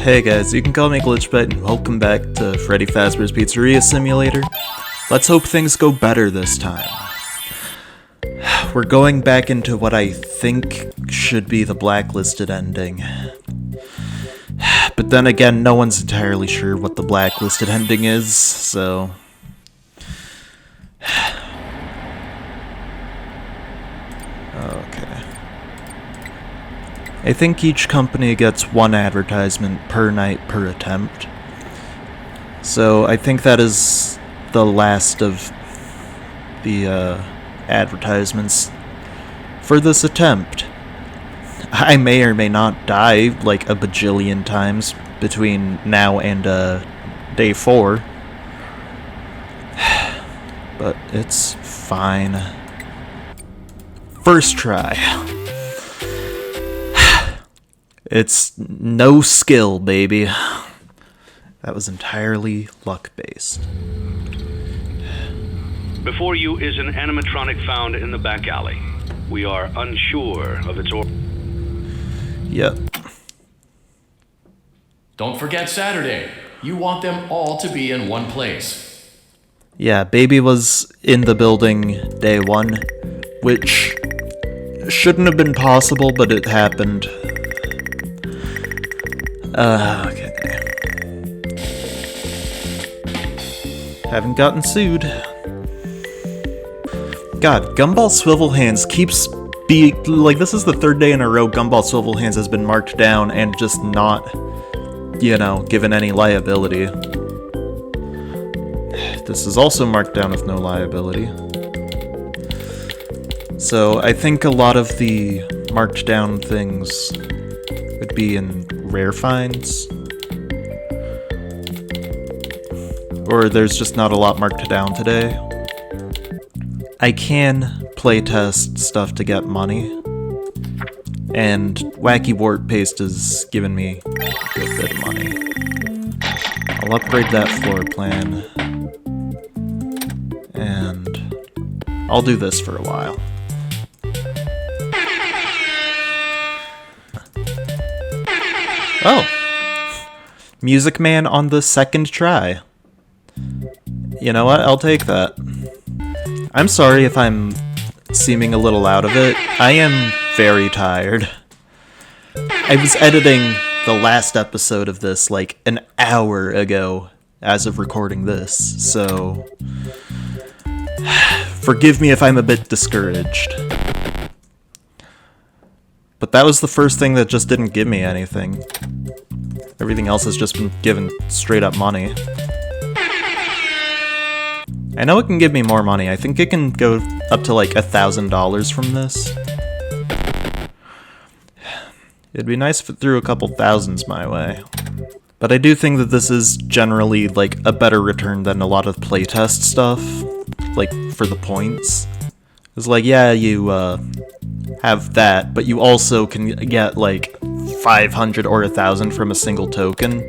Hey guys, you can call me Glitchbit, and welcome back to Freddy Fazbear's Pizzeria Simulator. Let's hope things go better this time. We're going back into what I think should be the blacklisted ending. But then again, no one's entirely sure what the blacklisted ending is, so... Okay. I think each company gets one advertisement per night per attempt. So I think that is the last of the advertisements for this attempt. I may or may not die like a bajillion times between now and day 4. But it's fine. First try. It's no skill, baby. That was entirely luck-based. Before you is an animatronic found in the back alley. We are unsure of its Yep. Don't forget Saturday. You want them all to be in one place. Yeah, baby was in the building day 1, which shouldn't have been possible, but it happened. Okay. Haven't gotten sued. God, Gumball Swivel Hands keeps like, this is the 3rd day in a row Gumball Swivel Hands has been marked down and just not, you know, given any liability. This is also marked down with no liability. So I think a lot of the marked down things would be in rare finds. Or there's just not a lot marked down today. I can playtest stuff to get money. And Wacky Warp Paste has given me a good bit of money. I'll upgrade that floor plan. And I'll do this for a while. Oh! Music Man on the 2nd try. You know what? I'll take that. I'm sorry if I'm seeming a little out of it. I am very tired. I was editing the last episode of this like an hour ago as of recording this, so... Forgive me if I'm a bit discouraged. But that was the first thing that just didn't give me anything. Everything else has just been given straight up money. I know it can give me more money. I think it can go up to like $1,000 from this. It'd be nice if it threw a couple thousands my way. But I do think that this is generally like a better return than a lot of playtest stuff. Like, for the points. It's like, yeah, you have that, but you also can get like 500 or 1,000 from a single token.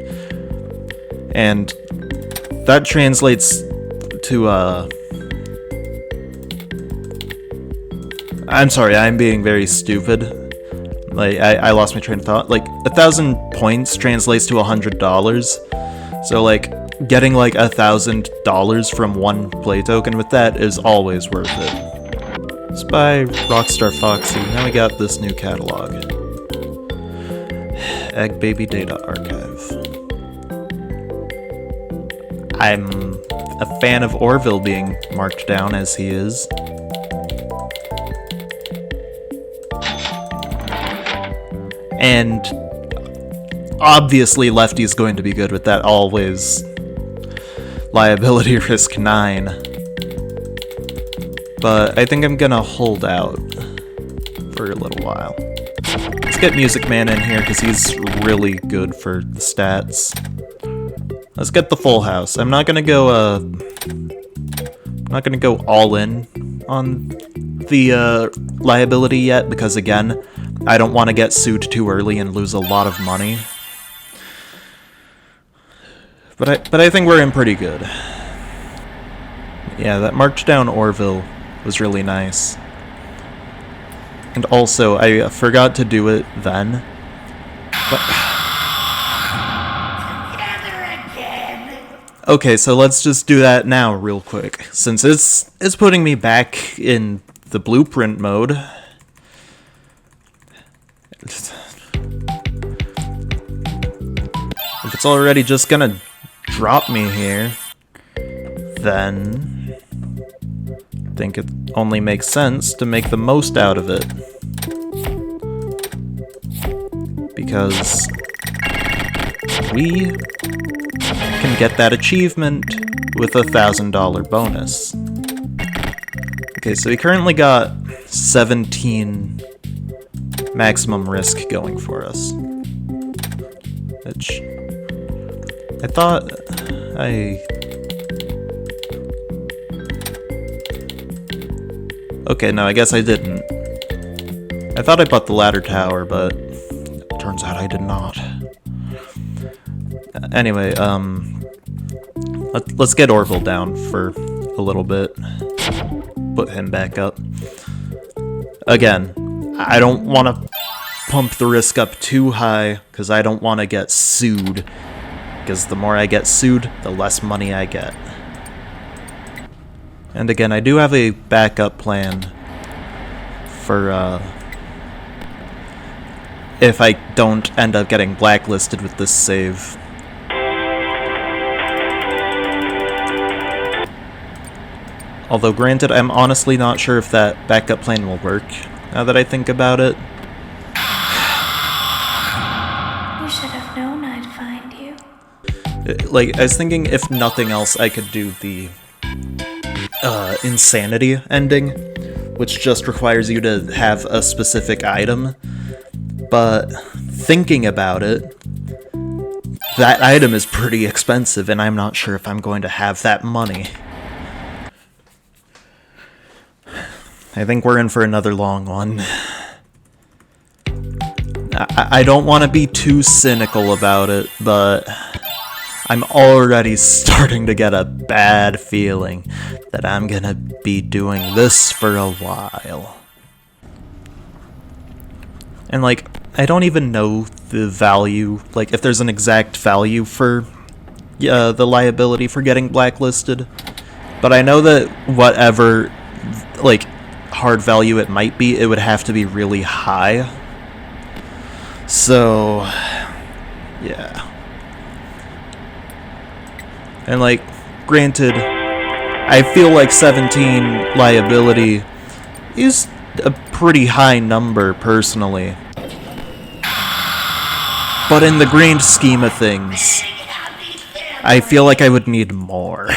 And that translates to, I'm sorry, I'm being very stupid. Like, I lost my train of thought. Like, 1,000 points translates to $100. So, like, getting like $1,000 from one play token with that is always worth it. It's by Rockstar Foxy. Now we got this new catalog. Egg Baby Data Archive. I'm a fan of Orville being marked down as he is. And obviously Lefty's going to be good with that always. Liability risk 9. But I think I'm gonna hold out for a little while. Let's get Music Man in here because he's really good for the stats. Let's get the full house. I'm not gonna go all in on the liability yet because again, I don't want to get sued too early and lose a lot of money. But I think we're in pretty good. Yeah, that marked down Orville was really nice. And also, I forgot to do it then. But Okay, so let's just do that now real quick, since it's putting me back in the blueprint mode. If it's already just gonna drop me here, then I think it only makes sense to make the most out of it. Because we can get that achievement with a $1,000 bonus. Okay, so we currently got 17 maximum risk going for us. Which I thought Okay, no, I guess I didn't. I thought I bought the ladder tower, but turns out I did not. Anyway, let's get Orville down for a little bit. Put him back up. Again, I don't want to pump the risk up too high, because I don't want to get sued. Because the more I get sued, the less money I get. And again, I do have a backup plan for, if I don't end up getting blacklisted with this save. Although granted, I'm honestly not sure if that backup plan will work, now that I think about it. You should have known I'd find you. Like, I was thinking if nothing else, I could do the insanity ending, which just requires you to have a specific item. But thinking about it, that item is pretty expensive, and I'm not sure if I'm going to have that money. I think we're in for another long one. I don't want to be too cynical about it, but I'm already starting to get a bad feeling that I'm gonna be doing this for a while. And like, I don't even know the value, like if there's an exact value for the liability for getting blacklisted, but I know that whatever, like, hard value it might be, it would have to be really high. So, yeah. And like, granted, I feel like 17 liability is a pretty high number, personally. But in the grand scheme of things, I feel like I would need more.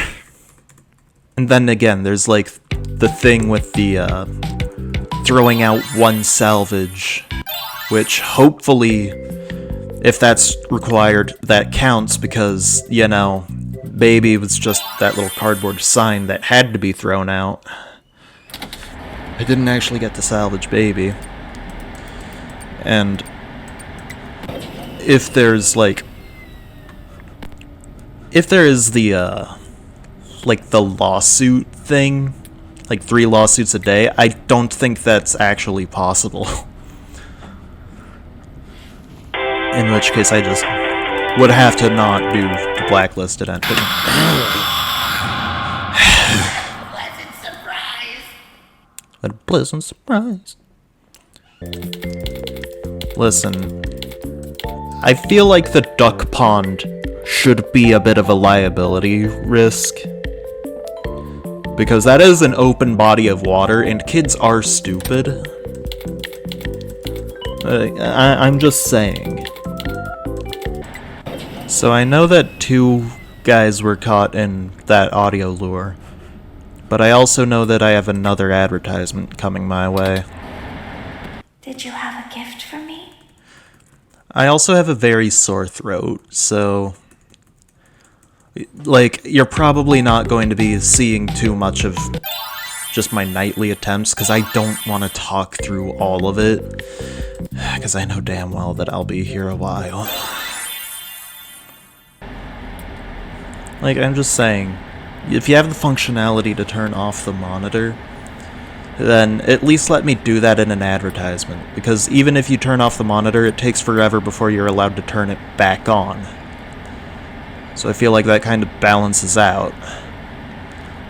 And then again, there's like the thing with the throwing out one salvage, which hopefully, if that's required, that counts, because, you know, baby was just that little cardboard sign that had to be thrown out. I didn't actually get to salvage baby. And if there's like, if there is the like the lawsuit thing, like 3 lawsuits a day, I don't think that's actually possible. In which case I just would have to not do the blacklisted ending. Pleasant surprise. What a pleasant surprise. Listen, I feel like the duck pond should be a bit of a liability risk, because that is an open body of water, and kids are stupid. I'm just saying. So I know that 2 guys were caught in that audio lure, but I also know that I have another advertisement coming my way. Did you have a gift for me? I also have a very sore throat, so like, you're probably not going to be seeing too much of just my nightly attempts, because I don't want to talk through all of it, because I know damn well that I'll be here a while. Like, I'm just saying, if you have the functionality to turn off the monitor, then at least let me do that in an advertisement, because even if you turn off the monitor, it takes forever before you're allowed to turn it back on. So I feel like that kind of balances out.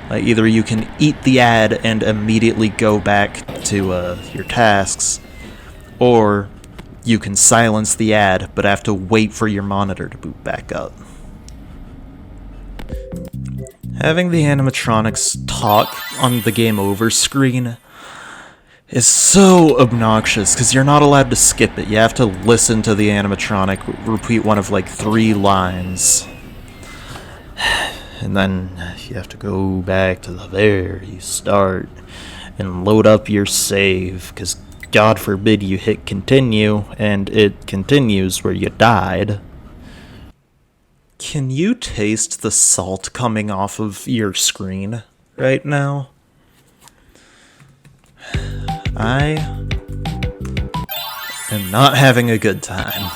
Like, either you can eat the ad and immediately go back to your tasks, or you can silence the ad but have to wait for your monitor to boot back up. Having the animatronics talk on the game over screen is so obnoxious because you're not allowed to skip it. You have to listen to the animatronic repeat one of like 3 lines. And then you have to go back to the very start and load up your save, because God forbid you hit continue and it continues where you died. Can you taste the salt coming off of your screen right now? I am not having a good time.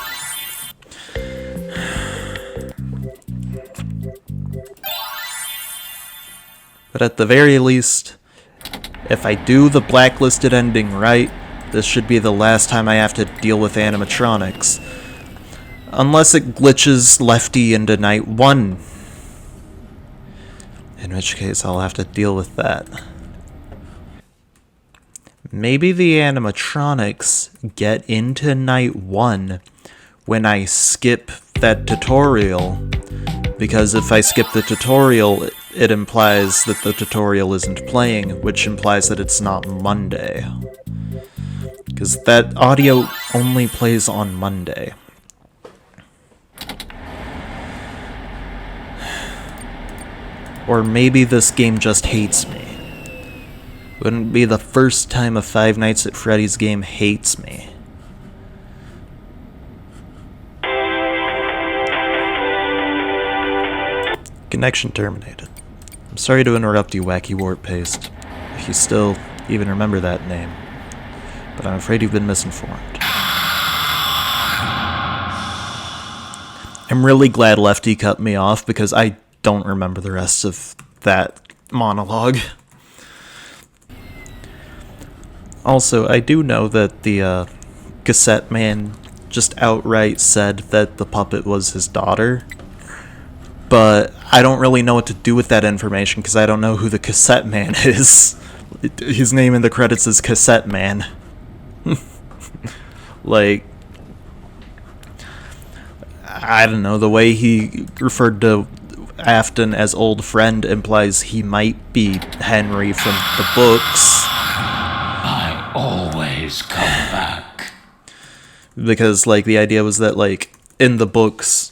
But at the very least, if I do the blacklisted ending right, this should be the last time I have to deal with animatronics. Unless it glitches Lefty into night 1. In which case I'll have to deal with that. Maybe the animatronics get into night 1 when I skip that tutorial. Because if I skip the tutorial, it implies that the tutorial isn't playing, which implies that it's not Monday. Because that audio only plays on Monday. Or maybe this game just hates me. Wouldn't be the first time a Five Nights at Freddy's game hates me. Connection terminated. I'm sorry to interrupt you, Wacky Warp Paste, if you still even remember that name, but I'm afraid you've been misinformed. I'm really glad Lefty cut me off, because I don't remember the rest of that monologue. Also, I do know that the cassette man just outright said that the puppet was his daughter, but I don't really know what to do with that information because I don't know who the cassette man is. His name in the credits is Cassette Man. Like, I don't know, the way he referred to Afton as old friend implies he might be Henry from the books. I always come back. Because, like, the idea was that, like, in the books,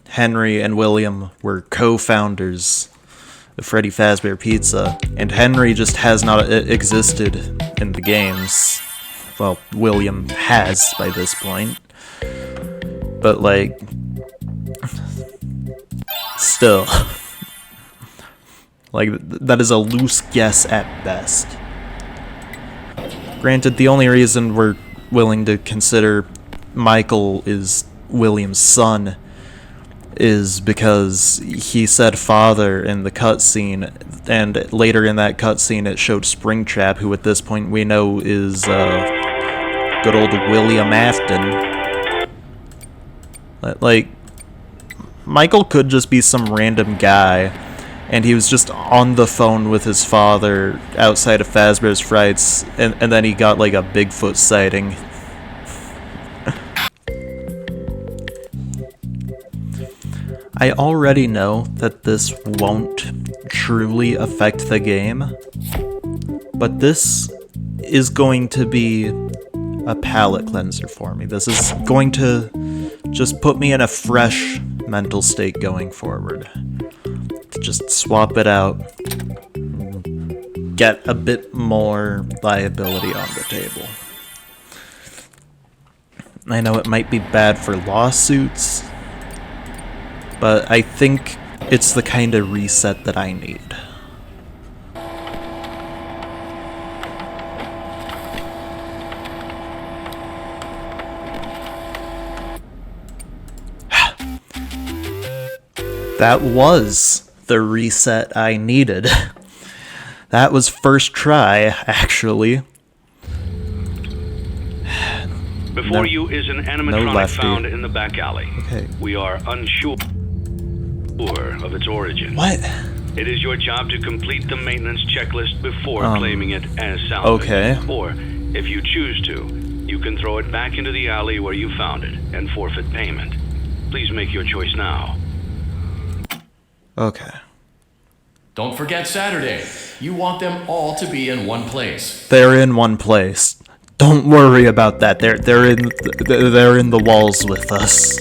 Henry and William were co-founders of Freddy Fazbear Pizza, and Henry just has not existed in the games. Well, William has by this point. But, like, still. Like, that is a loose guess at best. Granted, the only reason we're willing to consider Michael is William's son is because he said father in the cutscene, and later in that cutscene it showed Springtrap, who at this point we know is good old William Afton. Like, Michael could just be some random guy, and he was just on the phone with his father outside of Fazbear's Frights, and then he got like a Bigfoot sighting. I already know that this won't truly affect the game, but this is going to be a palate cleanser for me. This is going to just put me in a fresh mental state going forward. To just swap it out, get a bit more liability on the table. I know it might be bad for lawsuits, but I think it's the kind of reset that I need. That was the reset I needed. That was first try, actually. Before you is an animatronic Lefty. found in the back alley. Okay. We are unsure. sure of its origin. What? It is your job to complete the maintenance checklist before claiming it as salvage. Okay. Or, if you choose to, you can throw it back into the alley where you found it and forfeit payment. Please make your choice now. Okay. Don't forget Saturday. You want them all to be in one place. They're in one place. Don't worry about that. They're in the walls with us.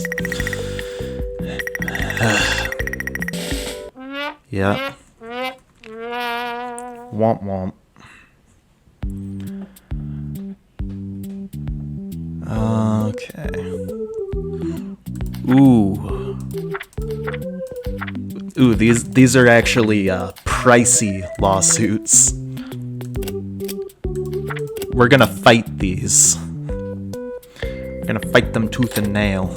Yeah. Womp womp. Okay. Ooh, these are actually pricey lawsuits. We're gonna fight these. We're gonna fight them tooth and nail.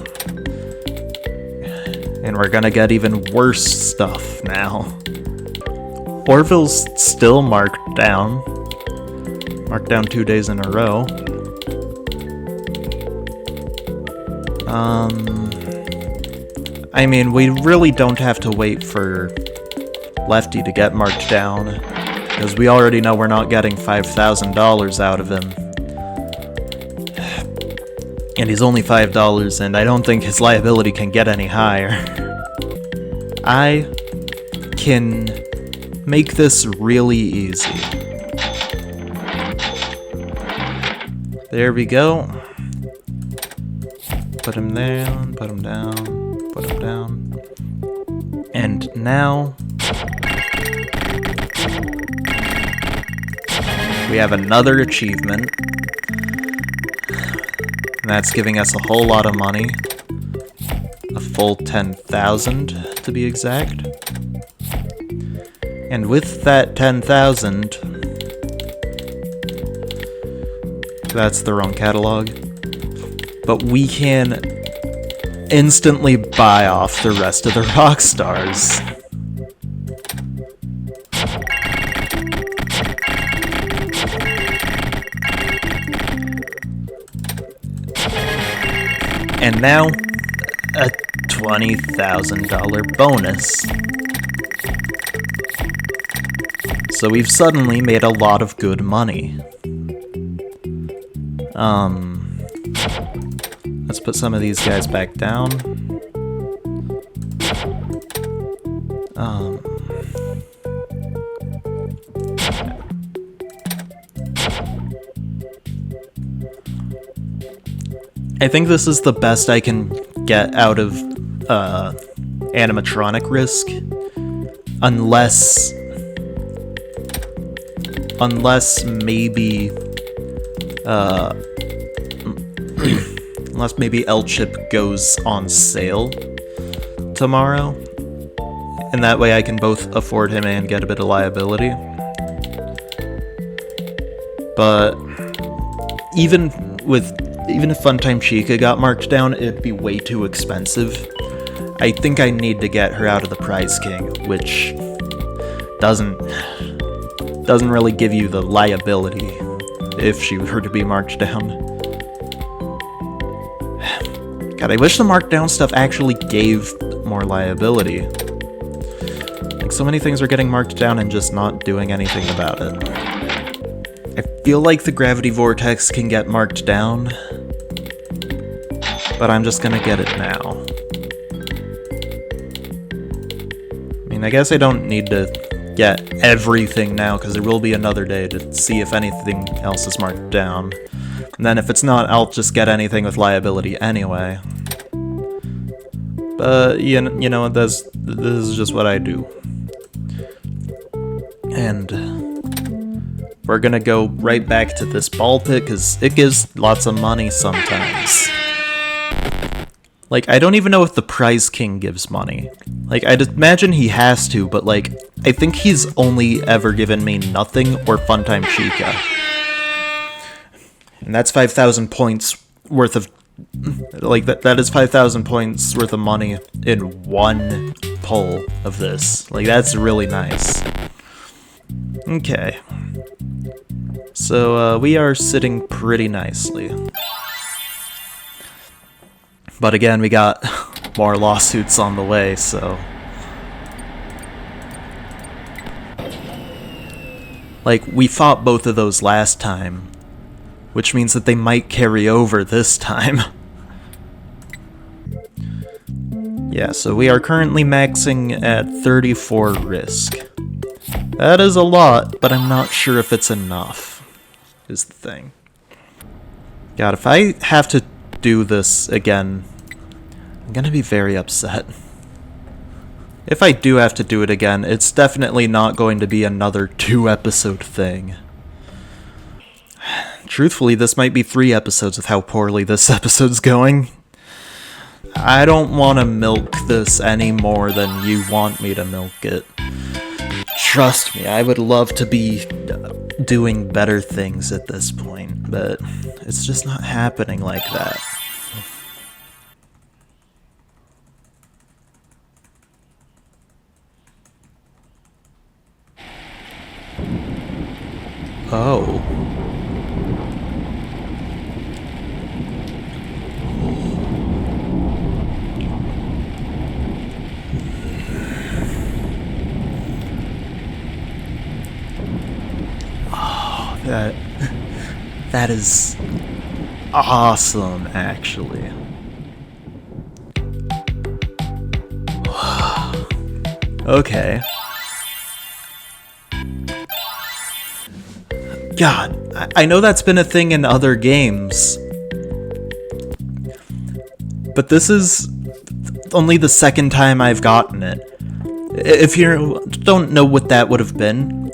And we're gonna get even worse stuff now. Orville's still marked down. Marked down 2 days in a row. I mean, we really don't have to wait for Lefty to get marked down, because we already know we're not getting $5,000 out of him. And he's only $5, and I don't think his liability can get any higher. I can make this really easy. There we go. Put him down, put him down, put him down. And now we have another achievement. And that's giving us a whole lot of money. A full 10,000 to be exact. And with that 10,000, that's the wrong catalog. But we can instantly buy off the rest of the rock stars. And now, a $20,000 bonus. So we've suddenly made a lot of good money. Let's put some of these guys back down. I think this is the best I can get out of animatronic risk, unless maybe unless maybe L-Chip goes on sale tomorrow, and that way I can both afford him and get a bit of liability. But even if Funtime Chica got marked down, it'd be way too expensive. I think I need to get her out of the Prize King, which doesn't really give you the liability if she were to be marked down. God, I wish the markdown stuff actually gave more liability. Like, so many things are getting marked down and just not doing anything about it. I feel like the Gravity Vortex can get marked down, but I'm just gonna get it now. I mean, I guess I don't need to get everything now, because there will be another day to see if anything else is marked down. And then if it's not, I'll just get anything with liability anyway. But, you know, this is just what I do. And we're gonna go right back to this ball pit, because it gives lots of money sometimes. Like, I don't even know if the Prize King gives money. Like, I'd imagine he has to, but, like, I think he's only ever given me nothing or Funtime Chica. And that's 5,000 points worth of... Like, that is 5,000 points worth of money in one pull of this. Like, that's really nice. Okay. So, we are sitting pretty nicely. But again, we got more lawsuits on the way, so Like, we fought both of those last time, which means that they might carry over this time. Yeah, so we are currently maxing at 34 risk. That is a lot, but I'm not sure if it's enough, is the thing. God, if I have to do this again, I'm gonna be very upset. If I do have to do it again, it's definitely not going to be another 2-episode thing. Truthfully, this might be 3 episodes with how poorly this episode's going. I don't want to milk this any more than you want me to milk it. Trust me, I would love to be doing better things at this point, but it's just not happening like that. Oh. Oh, that is awesome, actually. Okay. God, I know that's been a thing in other games, but this is only the second time I've gotten it. If you don't know what that would have been,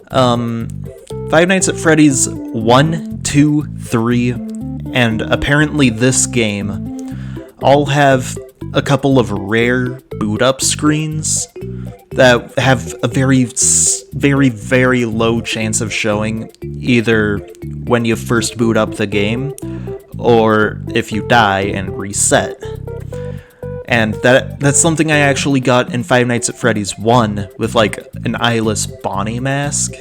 Five Nights at Freddy's 1, 2, 3, and apparently this game all have a couple of rare boot-up screens that have a very low chance of showing either when you first boot up the game or if you die and reset. And that's something I actually got in Five Nights at Freddy's 1 with like an eyeless Bonnie mask.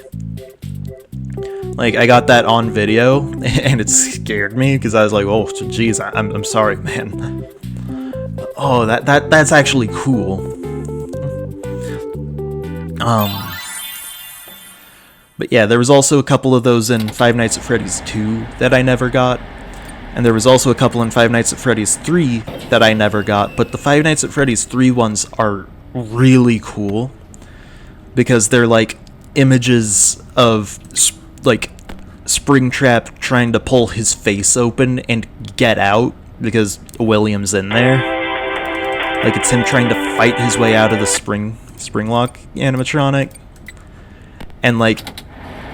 Like, I got that on video and it scared me because I was like, oh geez, I'm sorry, man. Oh, that's actually cool. But yeah, there was also a couple of those in Five Nights at Freddy's 2 that I never got. And there was also a couple in Five Nights at Freddy's 3 that I never got. But the Five Nights at Freddy's 3 ones are really cool. Because they're like images of like Springtrap trying to pull his face open and get out because William's in there. Like it's him trying to fight his way out of the spring lock animatronic. And like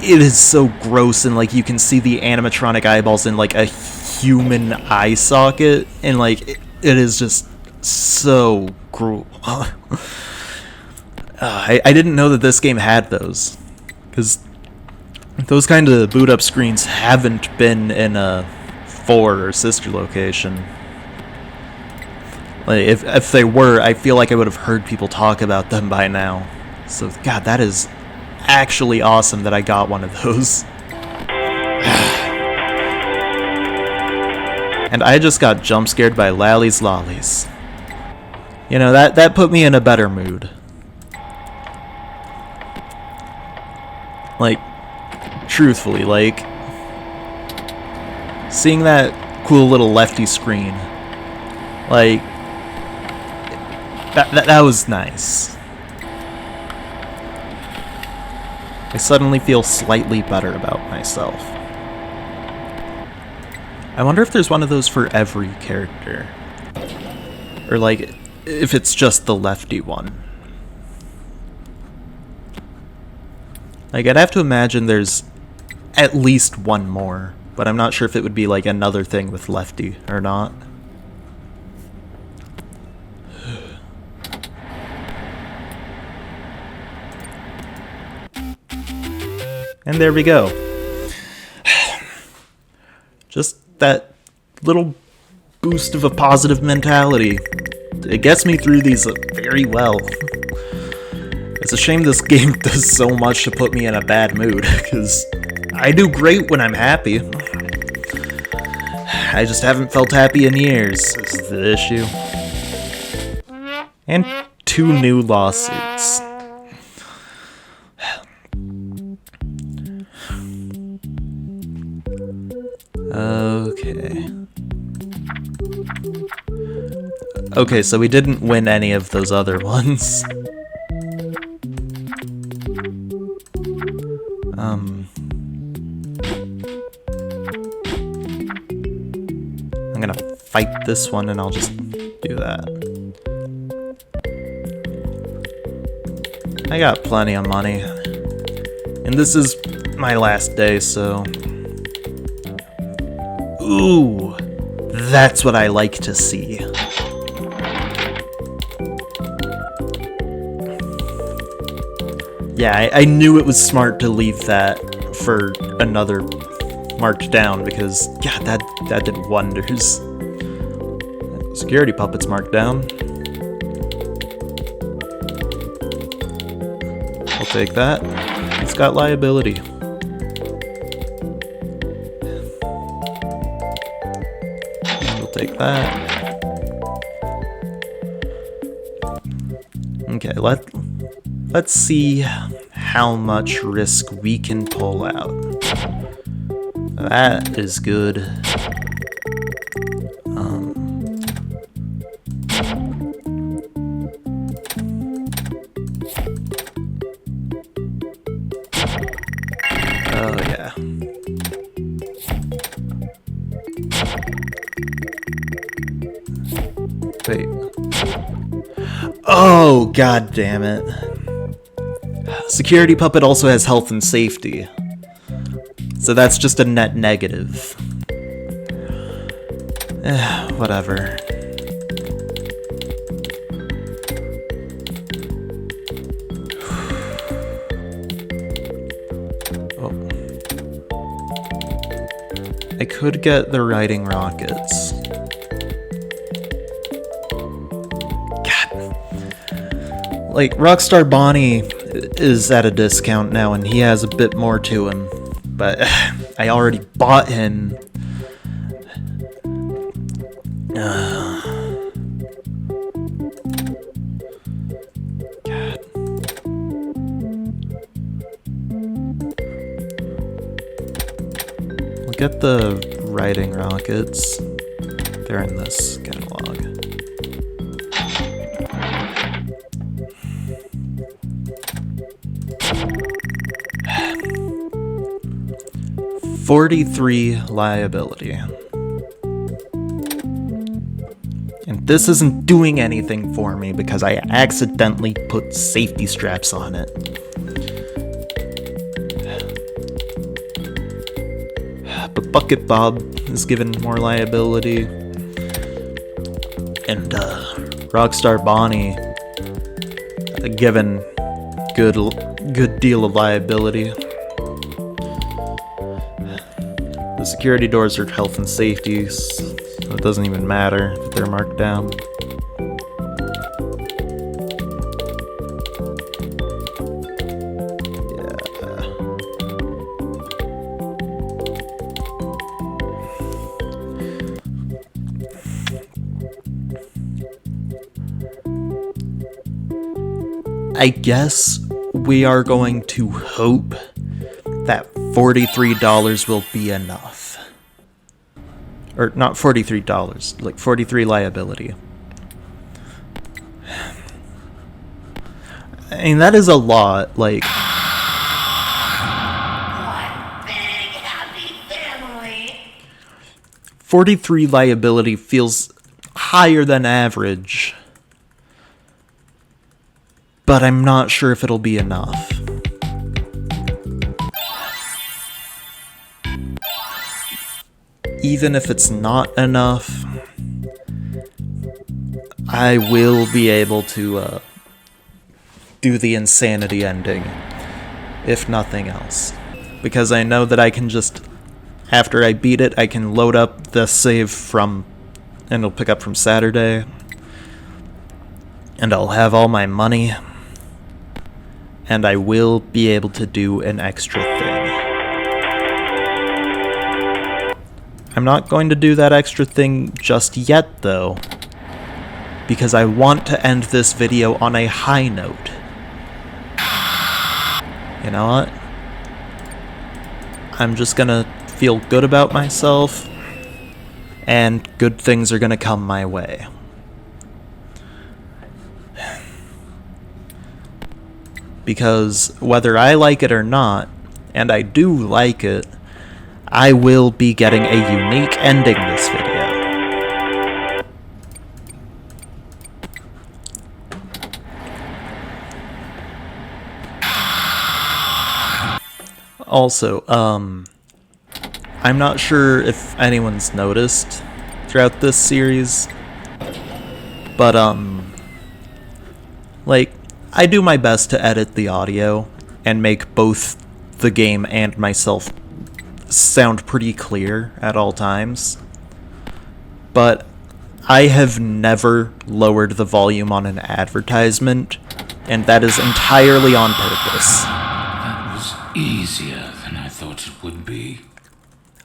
it is so gross, and like you can see the animatronic eyeballs in like a human eye socket, and like it is just so cruel. I didn't know that this game had those, because those kind of boot up screens haven't been in a 4 or sister location. Like if they were, I feel like I would have heard people talk about them by now. So God, that is actually awesome that I got one of those. And I just got jump scared by Lally's Lollies. You know, that put me in a better mood. Like, truthfully, like, seeing that cool little lefty screen, like, that was nice. I suddenly feel slightly better about myself. I wonder if there's one of those for every character. Or like, if it's just the lefty one. Like, I'd have to imagine there's at least one more, but I'm not sure if it would be like another thing with lefty or not. And there we go. Just that little boost of a positive mentality. It gets me through these very well. It's a shame this game does so much to put me in a bad mood, because I do great when I'm happy. I just haven't felt happy in years, is the issue. And 2 new lawsuits. Okay, so we didn't win any of those other ones. I'm gonna fight this one and I'll just do that. I got plenty of money. And this is my last day, so... Ooh! That's what I like to see. Yeah, I knew it was smart to leave that for another marked down because, yeah, that did wonders. Security puppets marked down. I'll take that. It's got liability. We'll take that. Okay, let's see how much risk we can pull out. That is good. Oh yeah. Wait. Oh, god damn it. Security puppet also has health and safety. So that's just a net negative. Whatever. Oh. I could get the riding rockets. Like, Rockstar Bonnie is at a discount now, and he has a bit more to him. But I already bought him. God. Look at the riding rockets. They're in this catalog. $43 liability. And this isn't doing anything for me because I accidentally put safety straps on it. But Bucket Bob is given more liability. And Rockstar Bonnie given good deal of liability. The security doors are health and safety, so it doesn't even matter if they're marked down. I guess we are going to hope that $43 will be enough. Or not $43, like 43 liability. I mean, that is a lot, like... One big happy family. 43 liability feels higher than average. But I'm not sure if it'll be enough. Even if it's not enough, I will be able to do the insanity ending, if nothing else. Because I know that I can just, after I beat it, I can load up the save from, and it'll pick up from Saturday, and I'll have all my money, and I will be able to do an extra thing. I'm not going to do that extra thing just yet, though, because I want to end this video on a high note. You know what? I'm just gonna feel good about myself, and good things are gonna come my way. because whether I like it or not, and I do like it, I will be getting a unique ending this video. Also, I'm not sure if anyone's noticed throughout this series, but, like, I do my best to edit the audio and make both the game and myself sound pretty clear at all times. But I have never lowered the volume on an advertisement, and that is entirely on purpose. That was easier than I thought it would be.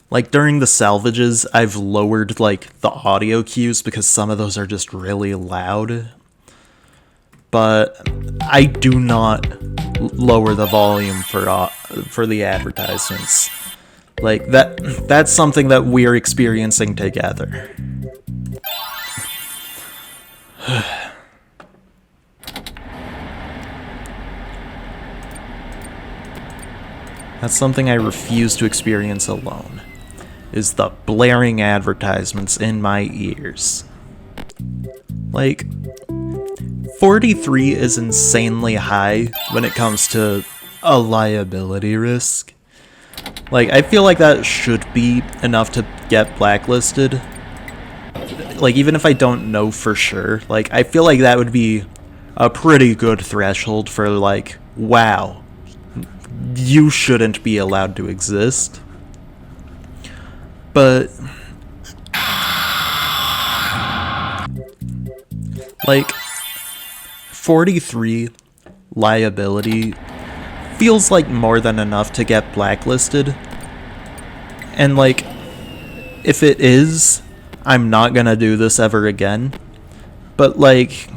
Like, during the salvages, I've lowered, like, the audio cues because some of those are just really loud. But I do not lower the volume for the advertisements. Like, that's something that we're experiencing together. That's something I refuse to experience alone, is the blaring advertisements in my ears. Like, 43 is insanely high when it comes to a liability risk. Like, I feel like that should be enough to get blacklisted. Like, even if I don't know for sure, like, I feel like that would be a pretty good threshold for, like, wow, you shouldn't be allowed to exist. But, like, 43 liability feels like more than enough to get blacklisted. And, like, if it is, I'm not gonna do this ever again. But, like,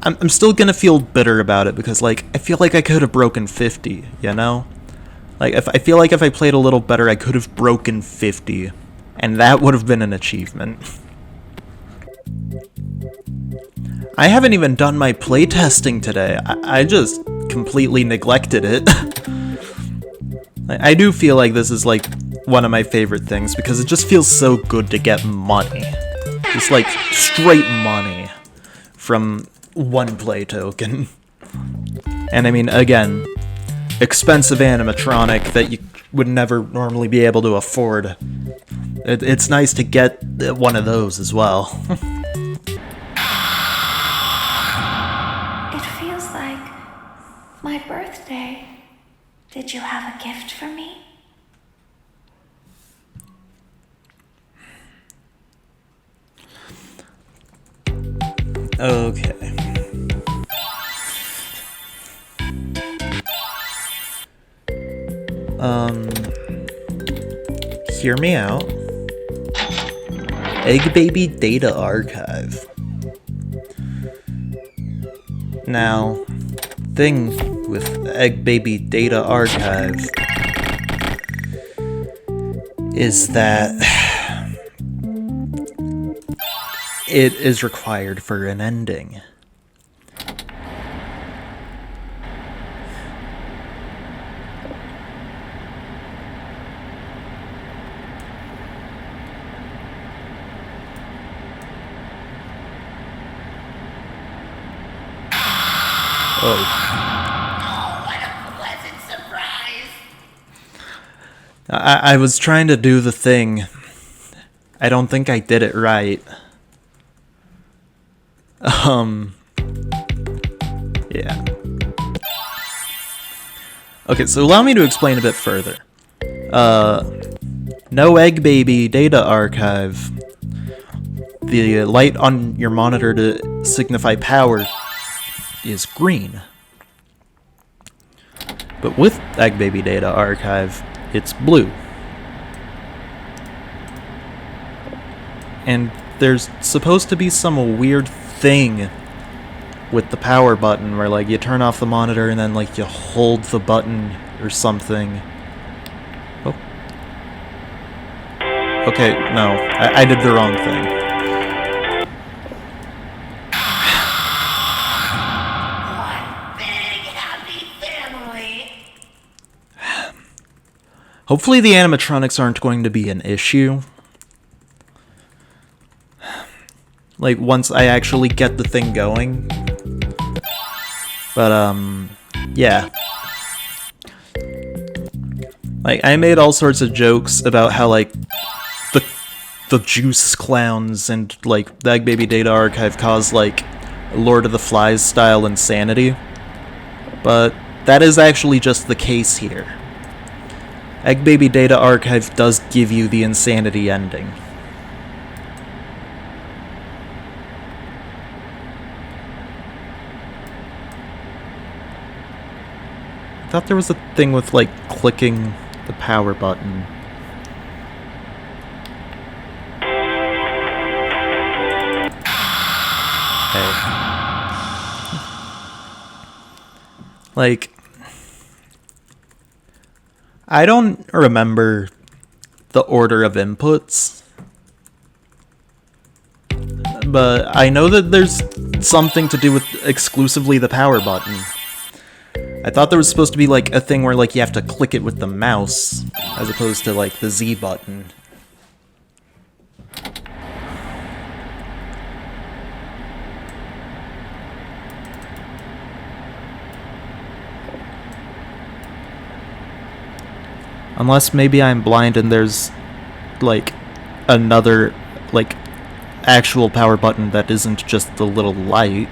I'm still gonna feel bitter about it because, like, I feel like I could have broken 50, you know? Like, I feel like if I played a little better, I could have broken 50. And that would have been an achievement. I haven't even done my playtesting today. I just completely neglected it. I do feel like this is, like, one of my favorite things because it just feels so good to get money. Just, like, straight money from one play token. And I mean, again, expensive animatronic that you would never normally be able to afford. It's nice to get one of those as well. It feels like my birthday. Did you have a gift for me? Okay. Hear me out. Egg Baby Data Archive. Now, thing with Egg Baby Data Archive is that it is required for an ending. Oh. Oh, what a pleasant surprise! I was trying to do the thing. I don't think I did it right. Yeah. Okay, so allow me to explain a bit further. No Egg Baby Data Archive. The light on your monitor to signify power is green. But with Egg Baby Data Archive, it's blue. And there's supposed to be some weird thing with the power button where, like, you turn off the monitor and then, like, you hold the button or something. Oh. Okay, no. I did the wrong thing. One big happy Hopefully the animatronics aren't going to be an issue. Like, once I actually get the thing going. But, yeah. Like, I made all sorts of jokes about how, like, the juice clowns and, like, the Egg Baby Data Archive cause, like, Lord of the Flies style insanity. But that is actually just the case here. Egg Baby Data Archive does give you the insanity ending. I thought there was a thing with, like, clicking the power button. Okay. Like, I don't remember the order of inputs, but I know that there's something to do with exclusively the power button. I thought there was supposed to be, like, a thing where, like, you have to click it with the mouse, as opposed to, like, the Z button. Unless maybe I'm blind and there's, like, another, like, actual power button that isn't just the little light.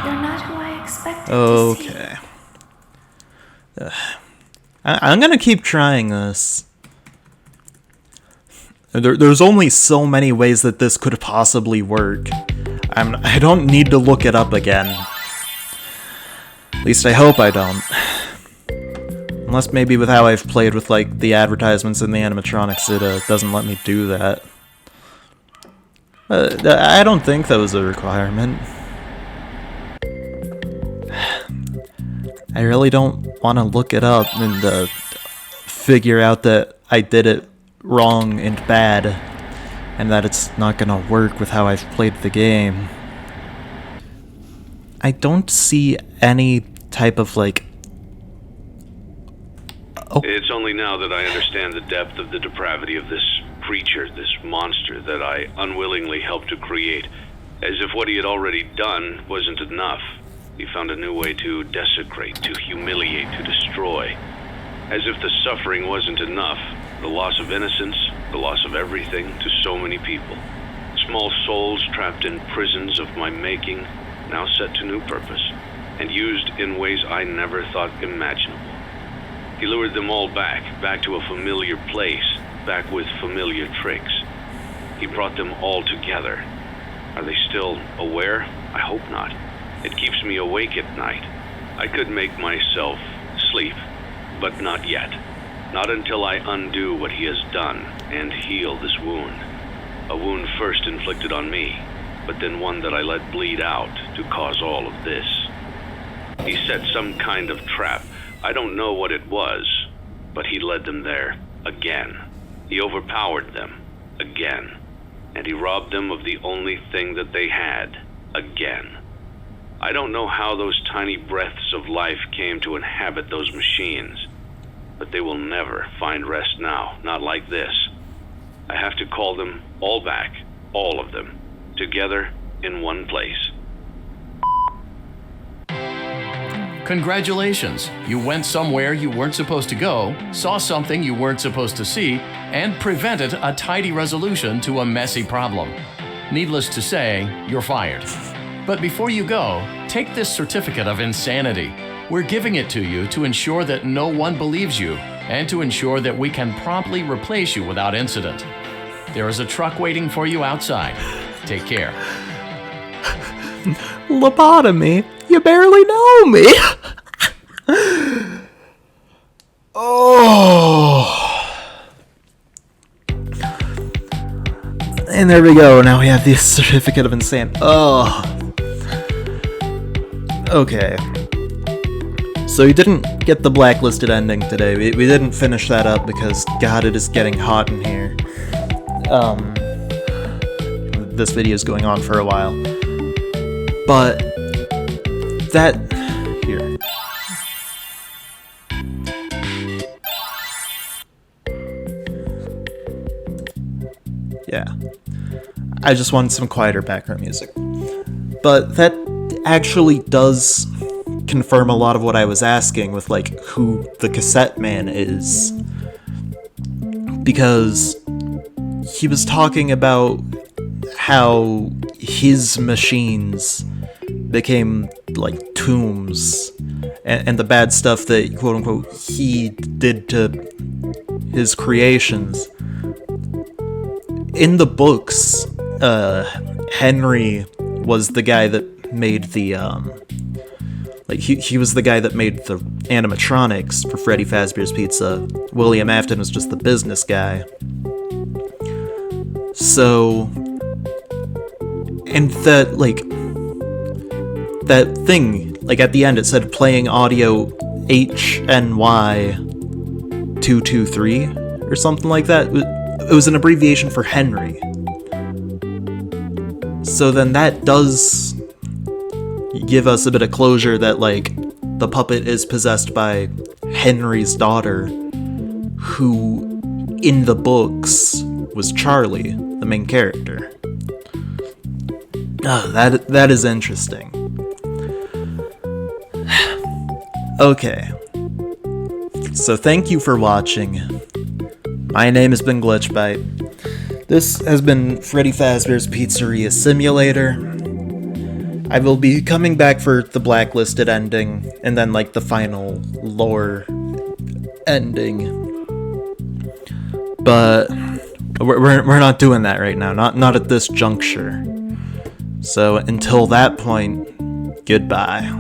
You're not who I expected to see. Okay. I'm gonna keep trying this. There's only so many ways that this could possibly work. I don't need to look it up again. At least I hope I don't. Unless maybe with how I've played with, like, the advertisements and the animatronics, it doesn't let me do that. I don't think that was a requirement. I really don't want to look it up and figure out that I did it wrong and bad, and that it's not gonna work with how I've played the game. I don't see any type of, like... Oh. It's only now that I understand the depth of the depravity of this creature, this monster that I unwillingly helped to create. As if what he had already done wasn't enough. He found a new way to desecrate, to humiliate, to destroy. As if the suffering wasn't enough. The loss of innocence, the loss of everything to so many people. Small souls trapped in prisons of my making, now set to new purpose, and used in ways I never thought imaginable. He lured them all back to a familiar place, back with familiar tricks. He brought them all together. Are they still aware? I hope not. It keeps me awake at night. I could make myself sleep, but not yet. Not until I undo what he has done and heal this wound. A wound first inflicted on me, but then one that I let bleed out to cause all of this. He set some kind of trap. I don't know what it was, but he led them there again. He overpowered them again, and he robbed them of the only thing that they had again. I don't know how those tiny breaths of life came to inhabit those machines. But they will never find rest now, not like this. I have to call them all back, all of them, together in one place. Congratulations! You went somewhere you weren't supposed to go, saw something you weren't supposed to see, and prevented a tidy resolution to a messy problem. Needless to say, you're fired. But before you go, take this certificate of insanity. We're giving it to you to ensure that no one believes you, and to ensure that we can promptly replace you without incident. There is a truck waiting for you outside. Take care. Lobotomy? You barely know me! Oh! And there we go, now we have the certificate of insanity. Oh! Okay. So we didn't get the blacklisted ending today. We didn't finish that up because, God, it is getting hot in here. this video is going on for a while. But that here. Yeah. I just wanted some quieter background music. But that actually does confirm a lot of what I was asking with, like, who the cassette man is. Because he was talking about how his machines became, like, tombs, and the bad stuff that, quote-unquote, he did to his creations. In the books, Henry was the guy that made the, he was the guy that made the animatronics for Freddy Fazbear's Pizza. William Afton was just the business guy. So, and that, like, that thing, like, at the end it said playing audio HNY223 or something like that. It was an abbreviation for Henry. So then that does give us a bit of closure that, like, the puppet is possessed by Henry's daughter, who in the books was Charlie, the main character. That is interesting. Okay. So thank you for watching. My name has been Glitchbite. This has been Freddy Fazbear's Pizzeria Simulator. I will be coming back for the blacklisted ending, and then, like, the final lore ending. But we're not doing that right now, not at this juncture. So until that point, goodbye.